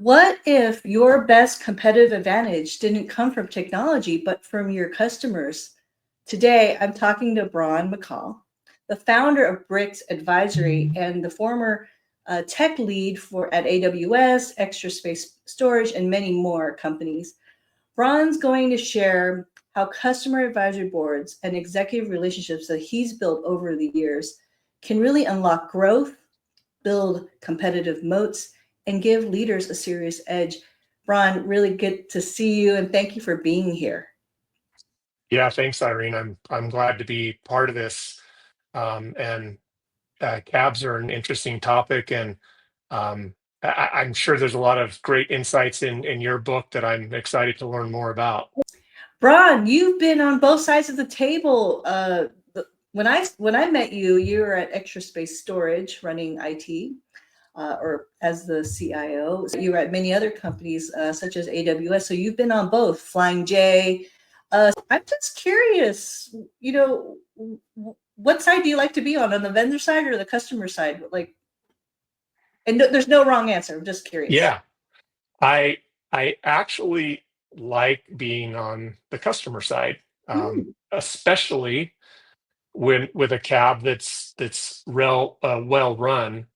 What if your best competitive advantage didn't come from technology, but from your customers? Today, I'm talking to Bron McCall, the founder of Bricks Advisory and the former tech lead for at AWS, Extra Space Storage, and many more companies. Bron's going to share how customer advisory boards and executive relationships that he's built over the years can really unlock growth, build competitive moats, and give leaders a serious edge. Bron, really good to see you and thank you for being here. Yeah, thanks, Irene. I'm glad to be part of this. And cabs are an interesting topic, and I'm sure there's a lot of great insights in your book that I'm excited to learn more about. Bron, you've been on both sides of the table. When I met you, you were at Extra Space Storage running IT. Or as the CIO. You were at many other companies such as AWS. So you've been on both, Flying J. I'm just curious, what side do you like to be on the vendor side or the customer side? And there's no wrong answer. I'm just curious. Yeah, I actually like being on the customer side, especially with a cab that's well run.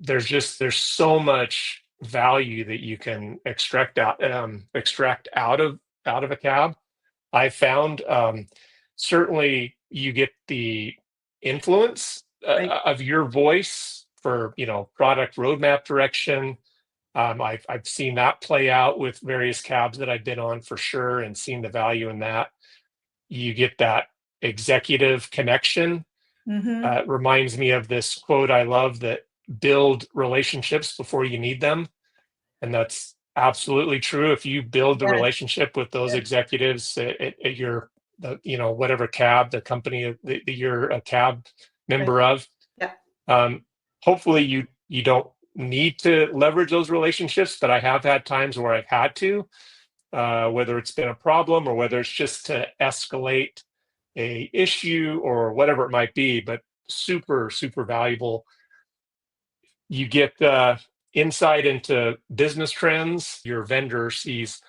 There's so much value that you can extract out of a cab. I found certainly you get the influence of your voice for product roadmap direction. I've seen that play out with various cabs that I've been on for sure, and seen the value in that. You get that executive connection. It reminds me of this quote I love, that build relationships before you need them. And that's absolutely true. If you build the relationship with those executives at your, whatever cab, the company that you're a cab member of, hopefully you don't need to leverage those relationships, but I have had times where I've had to, whether it's been a problem or whether it's just to escalate a issue or whatever it might be, but super, super valuable. You get insight into business trends. Your vendor sees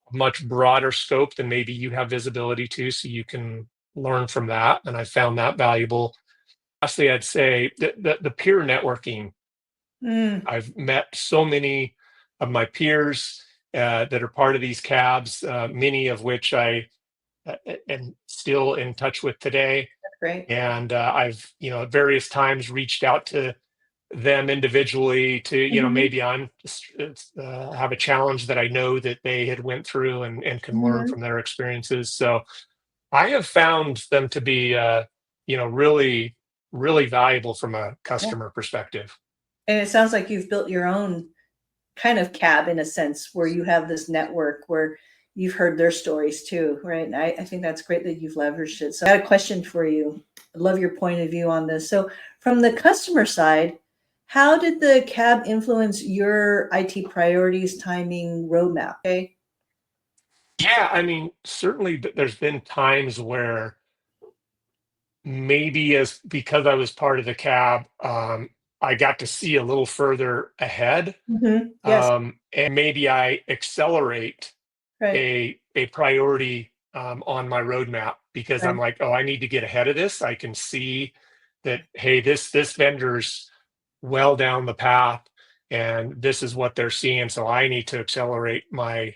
a much broader scope than maybe you have visibility to, so you can learn from that. And I found that valuable. Lastly, I'd say the peer networking. I've met so many of my peers that are part of these cabs, many of which I am still in touch with today. That's great. And I've, at various times reached out to them individually to, maybe I'm have a challenge that I know that they had went through and can learn from their experiences. So I have found them to be, really, really valuable from a customer perspective. And it sounds like you've built your own kind of cab in a sense, where you have this network where you've heard their stories too, right? And I think that's great that you've leveraged it. So I got a question for you. I love your point of view on this. So from the customer side, how did the cab influence your IT priorities, timing, roadmap? Okay. Yeah, I mean, certainly there's been times where maybe because I was part of the cab, I got to see a little further ahead. Yes. And maybe I accelerate a priority on my roadmap because I'm like, oh, I need to get ahead of this. I can see that, hey, this vendor's well down the path, and this is what they're seeing. So I need to accelerate my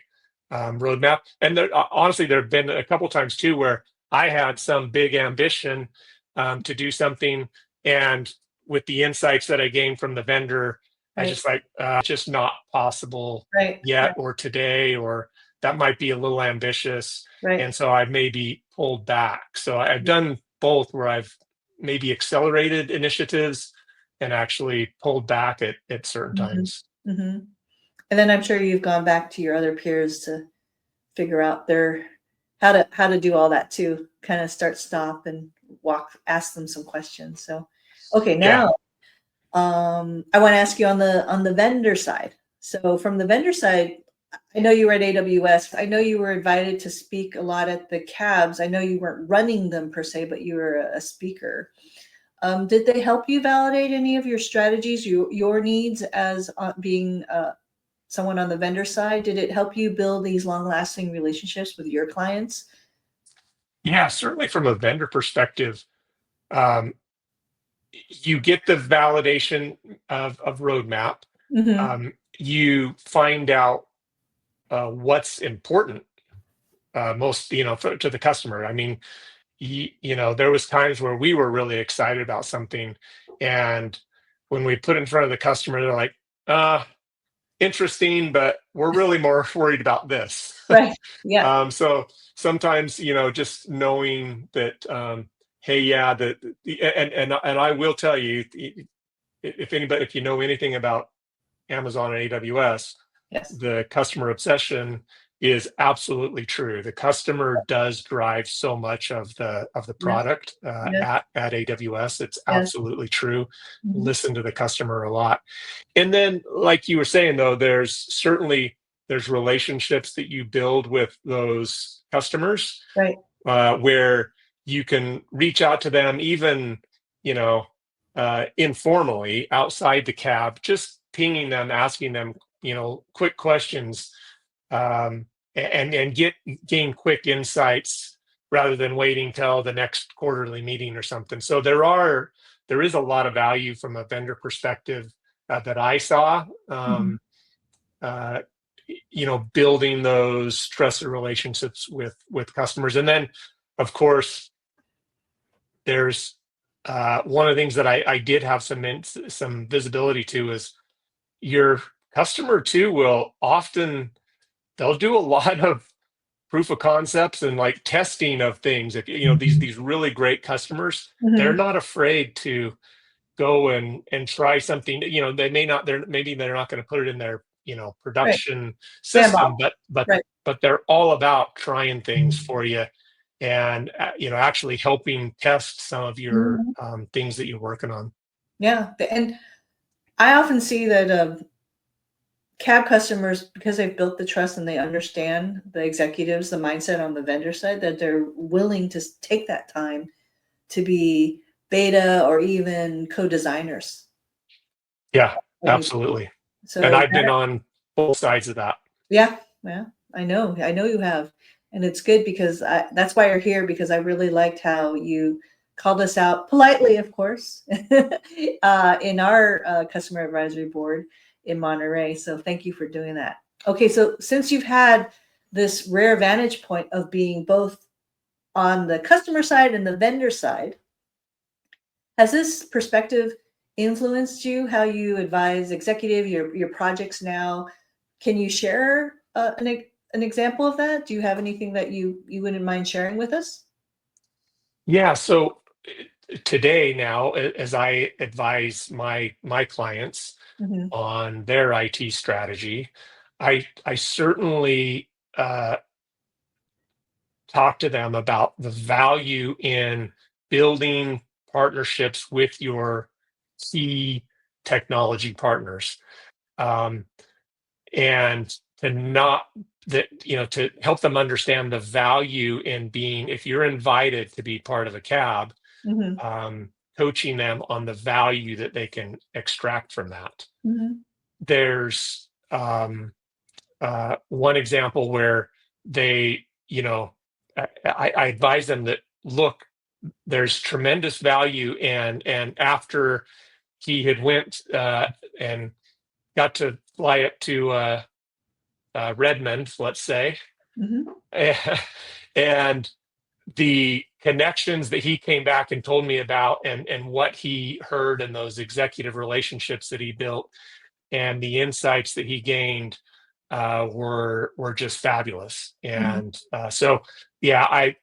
roadmap. And honestly, there have been a couple times too where I had some big ambition to do something, and with the insights that I gained from the vendor, I just like, just not possible yet, or today, or that might be a little ambitious. And so I've maybe pulled back. So I've done both, where I've maybe accelerated initiatives and actually pulled back at certain times. And then I'm sure you've gone back to your other peers to figure out how to do all that too, kind of start, stop, and ask them some questions. So, okay, now I want to ask you on the vendor side. So from the vendor side, I know you were at AWS. I know you were invited to speak a lot at the cabs. I know you weren't running them per se, but you were a speaker. Did they help you validate any of your strategies, your needs as being someone on the vendor side? Did it help you build these long-lasting relationships with your clients? Yeah, certainly from a vendor perspective, um, you get the validation of roadmap. Hmm. You find out what's important most, to the customer. I mean, there was times where we were really excited about something, and when we put it in front of the customer, they're like, interesting, but we're really more worried about this. Right. Yeah. So sometimes, just knowing that, hey, yeah, and I will tell you, if you know anything about Amazon and AWS, Yes. the customer obsession is absolutely true. The customer does drive so much of the Yes. product Yes. at AWS. It's Yes. absolutely true. Hmm. Listen to the customer a lot. And then, like you were saying, though, there's relationships that you build with those customers Right. where you can reach out to them, even you know informally outside the cab, just pinging them, asking them quick questions, and gain quick insights rather than waiting till the next quarterly meeting or something. So there is a lot of value from a vendor perspective that I saw. Hmm. Uh, Building those trusted relationships with customers, and then, of course, there's one of the things that I did have some visibility to is your customer too will often they'll do a lot of proof of concepts and like testing of things. If these really great customers, they're Hmm. not afraid to go and try something. They may not, they're not going to put it in their Right. production Sandbox. system, but Right. they're all about trying things for you, and actually helping test some of your Hmm. things that you're working on. Yeah. And I often see that cab customers, because they've built the trust and they understand the executives, the mindset on the vendor side, that they're willing to take that time to be beta or even co-designers Yeah, of new. absolutely. And So I've been on both sides of that. yeah, yeah, I know you have, and it's good because that's why you're here, because I really liked how you called us out politely, of course, in our customer advisory board in Monterey. So thank you for doing that. Okay, so since you've had this rare vantage point of being both on the customer side and the vendor side, has this perspective influenced you, how you advise executive, your projects now? Can you share an example of that? Do you have anything that you wouldn't mind sharing with us? Yeah. So today now, as I advise my clients Hmm. on their IT strategy, I certainly talk to them about the value in building partnerships with your key technology partners, um, and to not that to help them understand the value in being, if you're invited to be part of a cab, Hmm. coaching them on the value that they can extract from that. Hmm. There's one example where they, I advise them that, look, there's tremendous value, and after he had went and got to fly up to Redmond, let's say, Hmm. and the connections that he came back and told me about, and what he heard, and those executive relationships that he built, and the insights that he gained were just fabulous. Hmm. And so, yeah, I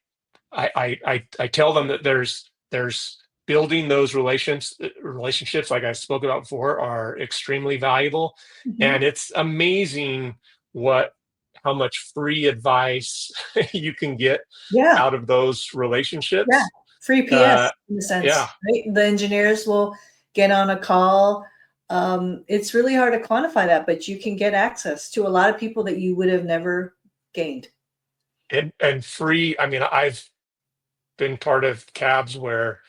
tell them that there's building those relationships, like I spoke about before, are extremely valuable, Hmm. and it's amazing what how much free advice you can get Yeah. out of those Yeah. relationships. Free Uh, PS in a yeah, sense, right? The engineers will get on a call. It's really hard to quantify that, but you can get access to a lot of people that you would have never gained. and free. I mean, I've been part of cabs where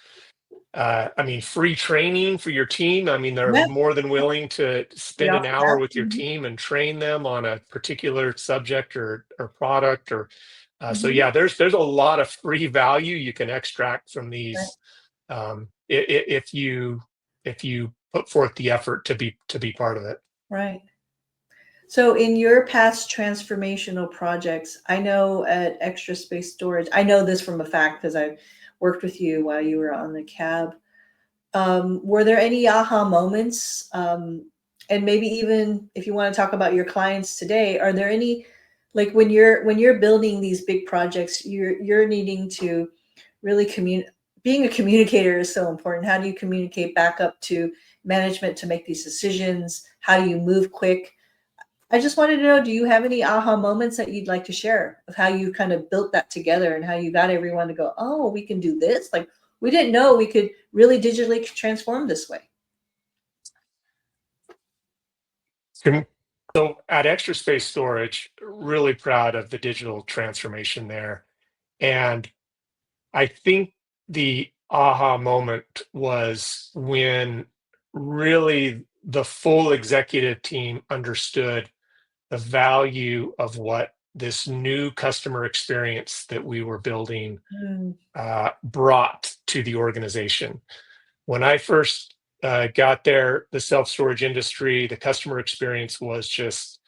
I mean, free training for your team. I mean, they're Yeah, more than willing to we spend an offer hour that. with your Mhm. team and train them on a particular subject or product. Or so Mhm. yeah, there's a lot of free value you can extract from Right. these, if you put forth the effort to be part of it. Right. So in your past transformational projects, I know at Extra Space Storage, I know this from a fact because I worked with you while you were on the cab. Were there any aha moments? And maybe even if you want to talk about your clients today, are there any, like when you're building these big projects, you're needing to really communicate. Being a communicator is so important. How do you communicate back up to management to make these decisions? How do you move quick? I just wanted to know, do you have any aha moments that you'd like to share of how you kind of built that together and how you got everyone to go, oh, we can do this? Like, we didn't know we could really digitally transform this way. So at Extra Space Storage, really proud of the digital transformation there. And I think the aha moment was when really the full executive team understood the value of what this new customer experience that we were building Mm, brought to the organization. When I first got there, the self storage industry, the customer experience was just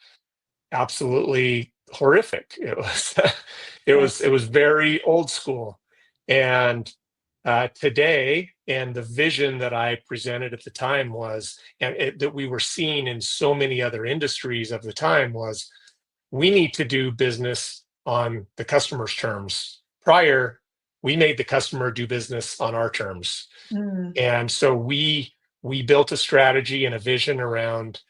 absolutely horrific. It was right. it was very old school. And today, and the vision that I presented at the time was, that we were seeing in so many other industries of the time was, we need to do business on the customer's terms. Prior, we made the customer do business on our terms. Mm, And so we built a strategy and a vision around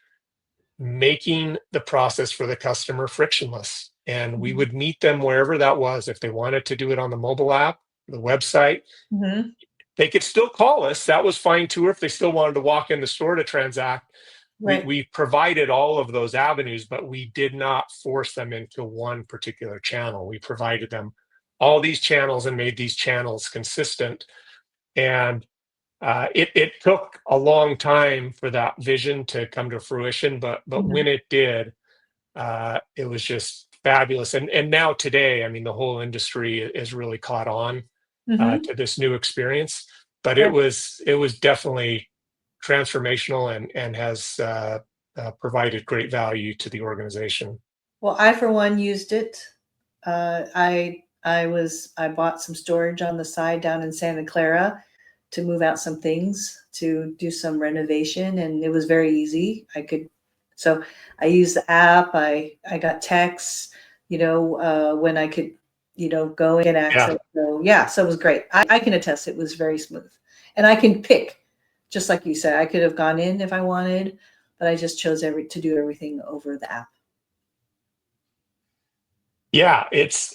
making the process for the customer frictionless. And we mhm, would meet them wherever that was. If they wanted to do it on the mobile app, the website, mhm, they could still call us. That was fine too. Or if they still wanted to walk in the store to transact, right. we provided all of those avenues, but we did not force them into one particular channel. We provided them all these channels and made these channels consistent. And it took a long time for that vision to come to fruition, but Mhm, when it did, it was just fabulous. And now today, I mean, the whole industry is really caught on mhm, to this new experience. But yeah. it was definitely transformational and has provided great value to the organization. Well, I for one used it. I bought some storage on the side down in Santa Clara to move out some things to do some renovation, and it was very easy. So I used the app. I got texts, when I could, go and get Yeah. access. So yeah, so it was great. I can attest it was very smooth, and I can pick, just like you said. I could have gone in if I wanted, but I just chose to do everything over the app. Yeah, it's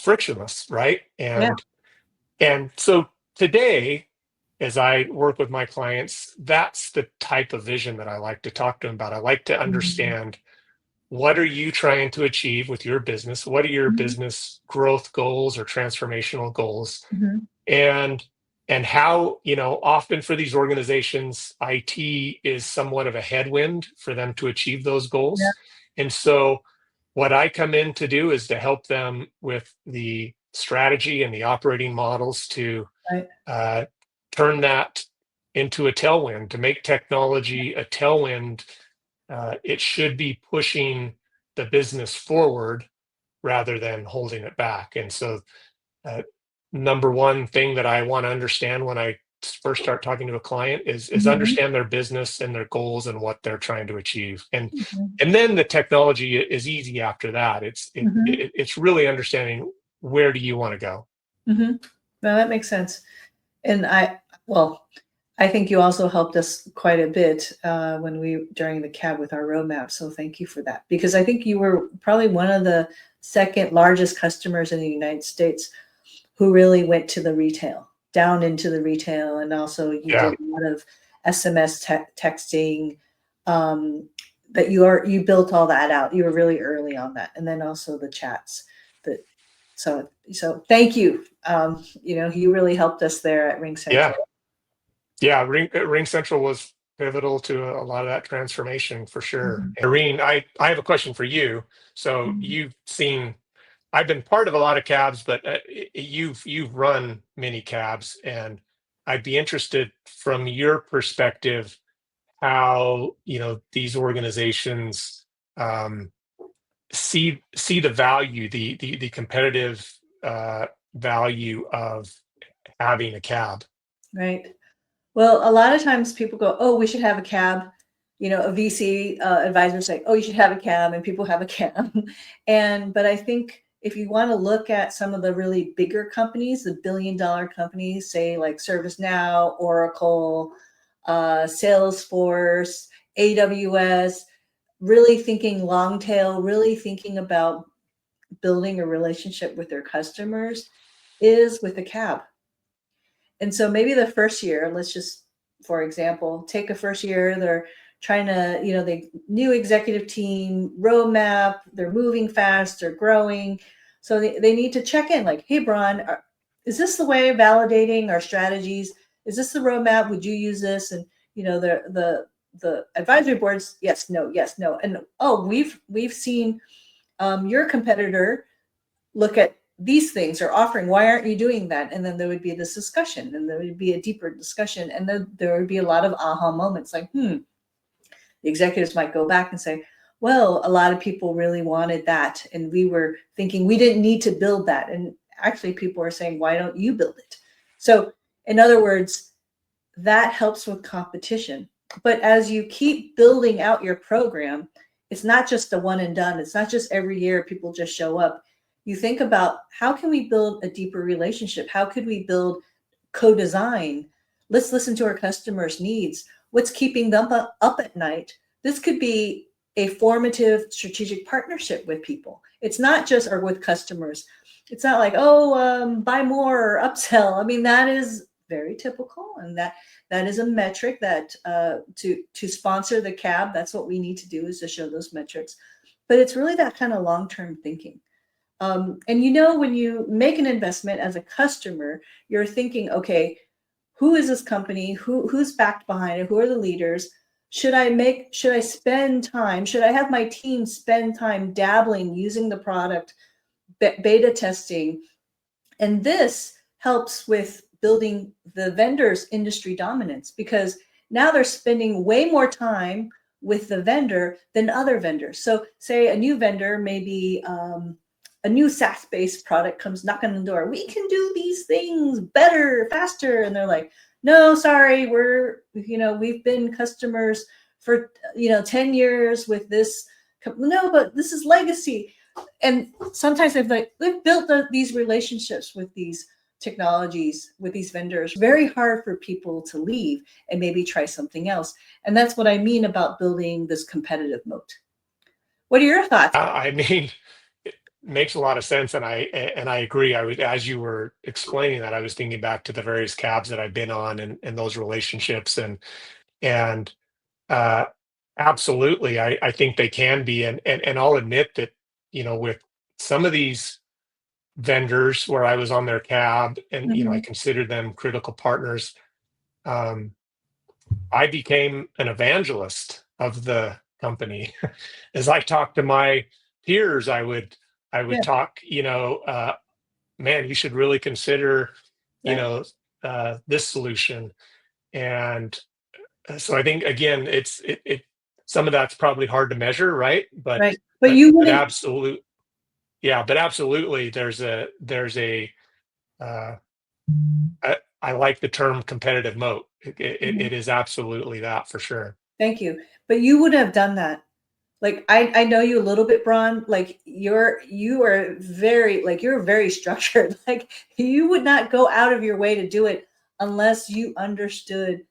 frictionless, right? Yeah. And so today, as I work with my clients, that's the type of vision that I like to talk to them about. I like to Mhm. understand, what are you trying to achieve with your business? What are your Mhm. business growth goals or transformational goals? Mhm. And how, often for these organizations, IT is somewhat of a headwind for them to achieve those Yeah, goals. And so what I come in to do is to help them with the strategy and the operating models to right. uh, turn that into a tailwind, to make technology a tailwind. It should be pushing the business forward rather than holding it back. And so, uh, number one thing that I want to understand when I first start talking to a client is Mhm. understand their business and their goals and what they're trying to achieve. Mhm. And then the technology is easy after that. Mhm. It's really understanding, where do you want to go. Mhm. No, that makes sense. And well, I think you also helped us quite a bit during the cab with our roadmap. So thank you for that. Because I think you were probably one of the second largest customers in the United States who really went to the retail, down into the retail. And also you Yeah. did a lot of SMS texting, um, you built all that out. You were really early on that. And then also the chats. So thank you. You really helped us there at Ring Central. Yeah. Ring Central was pivotal to a lot of that transformation for sure. Mhm. Irene, I have a question for you. So you've seen, I've been part of a lot of cabs, but you've run many cabs, and I'd be interested from your perspective how these organizations see the value, the competitive value of having a cab. Right. Well, a lot of times people go, "Oh, we should have a cab." A VC advisor say, "Oh, you should have a cab," and people have a cab. But I think if you want to look at some of the really bigger companies, the billion-dollar companies, say like ServiceNow, Oracle, Salesforce, AWS, really thinking long tail, really thinking about building a relationship with their customers, is with a cab. And so maybe the first year, let's just, for example, take a first year, they're trying to, the new executive team, roadmap, they're moving fast, they're growing. So they need to check in like, hey, Bron, is this the way of validating our strategies? Is this the roadmap? Would you use this? And, the advisory boards, yes, no, yes, no. And, oh, we've seen your competitor look at these things are offering, why aren't you doing that? And then there would be this discussion, and there would be a deeper discussion, and then there would be a lot of aha moments like, the executives might go back and say, well, a lot of people really wanted that, and we were thinking we didn't need to build that. And actually people are saying, why don't you build it? So in other words, that helps with competition. But as you keep building out your program, it's not just a one and done. It's not just every year people just show up. You think about, how can we build a deeper relationship? How could we build co-design? Let's listen to our customers' needs. What's keeping them up at night? This could be a formative strategic partnership with people. It's not just, or with customers. It's not like, buy more or upsell. I mean, that is very typical, and that is a metric that to sponsor the cab, that's what we need to do, is to show those metrics. But it's really that kind of long-term thinking. And when you make an investment as a customer, you're thinking, okay, who is this company? Who's backed behind it? Who are the leaders? Should I spend time? Should I have my team spend time dabbling, using the product, beta testing? And this helps with building the vendor's industry dominance, because now they're spending way more time with the vendor than other vendors. So say a new vendor, maybe a new SaaS-based product comes knocking on the door. We can do these things better, faster. And they're like, no, sorry, we've been customers for 10 years with this. No, but this is legacy. And sometimes they've built these relationships with these technologies, with these vendors. Very hard for people to leave and maybe try something else. And that's what I mean about building this competitive moat. What are your thoughts? I mean, it makes a lot of sense, and I agree. As you were explaining that, I was thinking back to the various cabs that I've been on, and those relationships, and absolutely, I think they can be, and I'll admit that with some of these vendors where I was on their cab, and I considered them critical partners. I became an evangelist of the company. As I talked to my peers, I would Yeah. talk, man, you should really consider, Right. this solution. And so I think, again, it some of that's probably hard to measure, right? Right. But you but wouldn't. absolutely, there's a uh, I like the term competitive moat. It is absolutely that, for sure. Thank you. But you would have done that. Like, I know you a little bit, Bron. Like, you're very structured. Like, you would not go out of your way to do it unless you understood.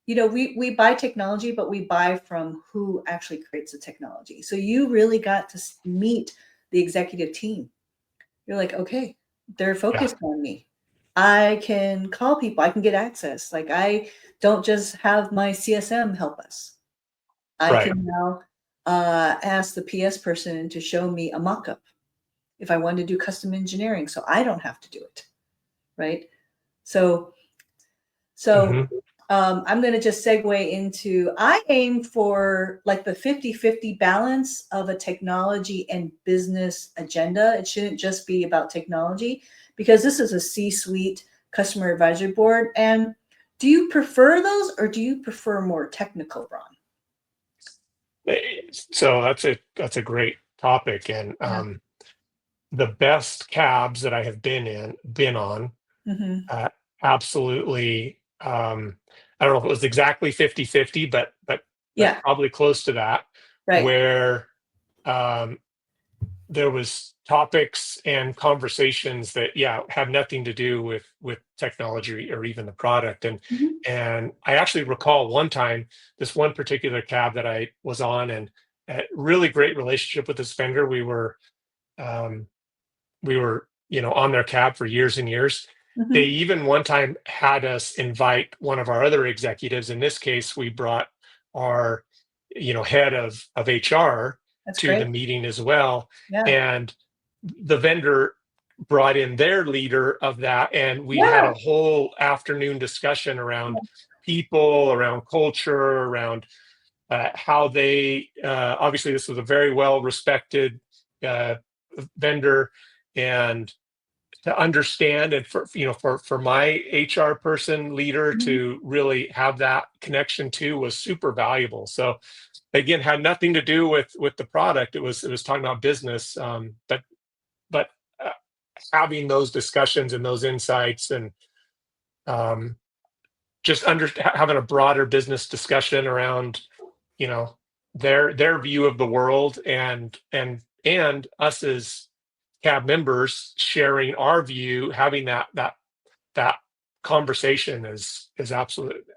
We buy technology, but we buy from who actually creates the technology. So you really got to meet the executive team. You're like, okay, they're Yeah, focused on me. I can call people. I can get access. Like, I don't just have my CSM help us. I right. can now ask the PS person to show me a mock-up. if I wanted to do custom engineering, so I don't have to do it, right? So I'm going to just segue into, I aim for like the 50-50 balance of a technology and business agenda. It shouldn't just be about technology, because this is a C-suite customer advisory board. And do you prefer those, or do you prefer more technical, Bron? So that's a great topic, and Yeah. the best cabs that I have been on, Mm-hmm. absolutely. I don't know if it was exactly 50-50, but Yeah. probably close to that, Right. where um, there was topics and conversations that had nothing to do with technology or even the product. Mm-hmm. And I actually recall one time, this one particular cab that I was on, and a really great relationship with this vendor. Um, we were on their cab for years and years. They Mm-hmm. even one time had us invite one of our other executives. In this case, we brought our head of HR That's to the great. meeting as well, Yeah. and the vendor brought in their leader of that, and we had Yeah. a whole afternoon discussion around people, around culture, around how they obviously this was a very well respected uh, vendor, and to understand, and for my HR person leader Mm-hmm. to really have that connection too was super valuable. So again, had nothing to do with the product. It was talking about business, but uh, having those discussions and those insights, and um, just having a broader business discussion around you know their view of the world, and us as cab members sharing our view, having that conversation is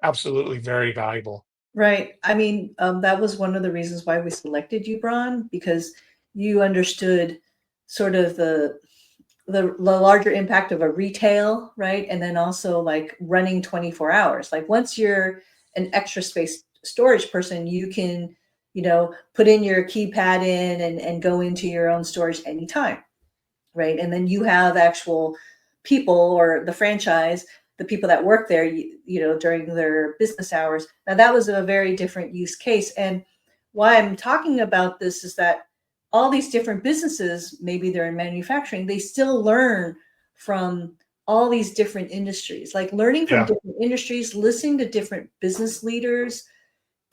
absolutely very valuable. Right. I mean, that was one of the reasons why we selected you, Bron, because you understood sort of the larger impact of a retail, right? And then also like running 24 hours. Like once you're an extra space storage person, you can, put in your keypad in and go into your own storage anytime, right? And then you have actual people, or the franchise, the people that work there, during their business hours. Now that was a very different use case. And why I'm talking about this is that all these different businesses, maybe they're in manufacturing, they still learn from all these different industries. Like learning from Yeah, different industries, listening to different business leaders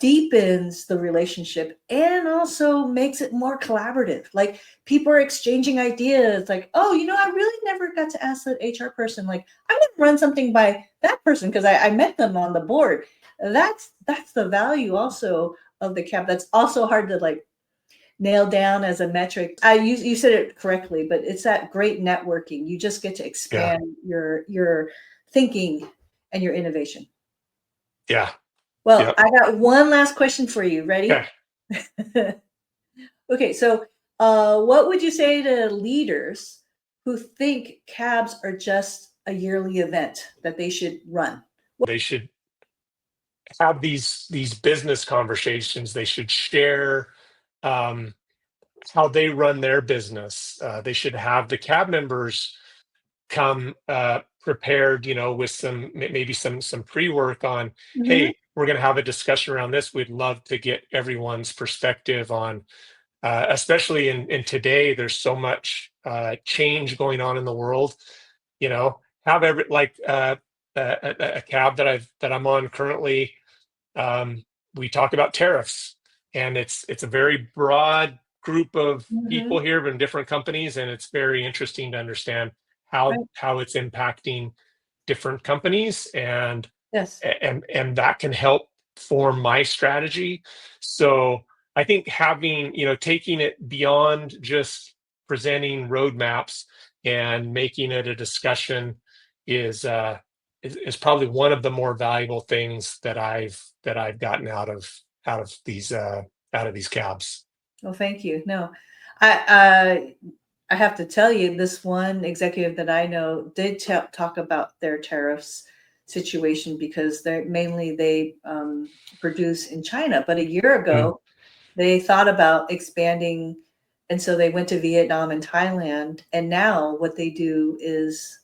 deepens the relationship and also makes it more collaborative. Like people are exchanging ideas, like, oh, I really never got to ask that HR person. Like, I'm gonna run something by that person because I met them on the board. That's the value also of the cap. That's also hard to like nail down as a metric. You said it correctly, but it's that great networking. You just get to yeah, expand your thinking and your innovation. yeah, Well, yeah. I got one last question for you. Okay. Ready? Okay, so what would you say to leaders who think cabs are just a yearly event that they should run? They should have these business conversations. They should share um, how they run their business. They should have the cab members come prepared, with maybe some pre-work on, Hmm. hey, we're going to have a discussion around this. We'd love to get everyone's perspective on, especially in today, there's so much change going on in the world. Have every like a cab that I'm on currently. Um, we talk about tariffs, and it's a very broad group of people Hmm. here from different companies, and it's very interesting to understand how Right. how it's impacting different companies, and Yes. and that can help form my strategy. So I think having, taking it beyond just presenting roadmaps and making it a discussion is is probably one of the more valuable things that I've gotten out of these cabs. Well, thank you. No, I have to tell you, this one executive that I know did talk about their tariffs situation because they produce in China. But a year Mm, ago, they thought about expanding And so they went to Vietnam and Thailand. And now what they do is,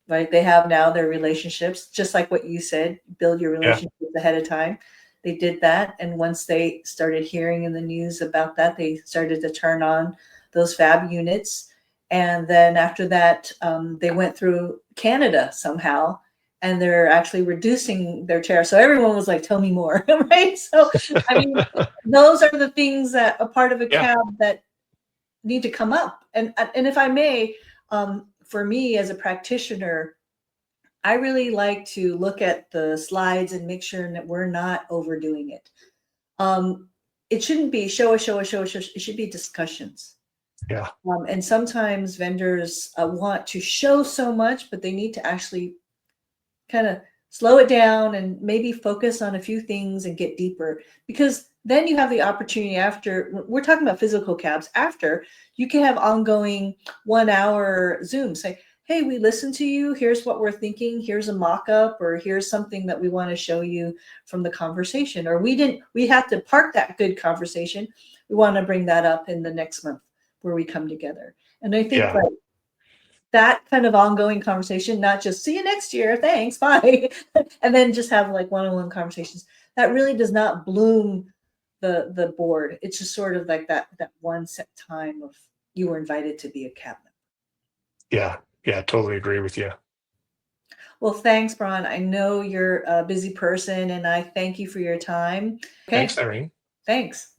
right, they have now their relationships, just like what you said, build your Yeah. relationships ahead of time. They did that. And once they started hearing in the news about that, they started to turn on those fab units. And then after that, they went through Canada somehow, and they're actually reducing their tariffs. So everyone was like, tell me more, right? So, I mean, those are the things that a part of a Yeah. cab that need to come up. And if I may, for me as a practitioner, I really like to look at the slides and make sure that we're not overdoing it. It shouldn't be show a show a show a show. It should be discussions. Yeah. And sometimes vendors want to show so much, but they need to actually kind of slow it down and maybe focus on a few things and get deeper, because then you have the opportunity, after we're talking about physical cabs, after you can have ongoing 1 hour Zoom, say, hey, we listened to you, here's what we're thinking, here's a mock-up, or here's something that we want to show you from the conversation, or we have to park that good conversation, we want to bring that up in the next month where we come together. And I think Yeah. that kind of ongoing conversation, not just see you next year, thanks, bye, and then just have like one-on-one conversations. That really does not bloom the board. It's just sort of like that one set time of you were invited to be a cabinet. Yeah. Yeah. Totally agree with you. Well, thanks, Bron. I know you're a busy person, and I thank you for your time. Okay, Thanks, Irene. thanks.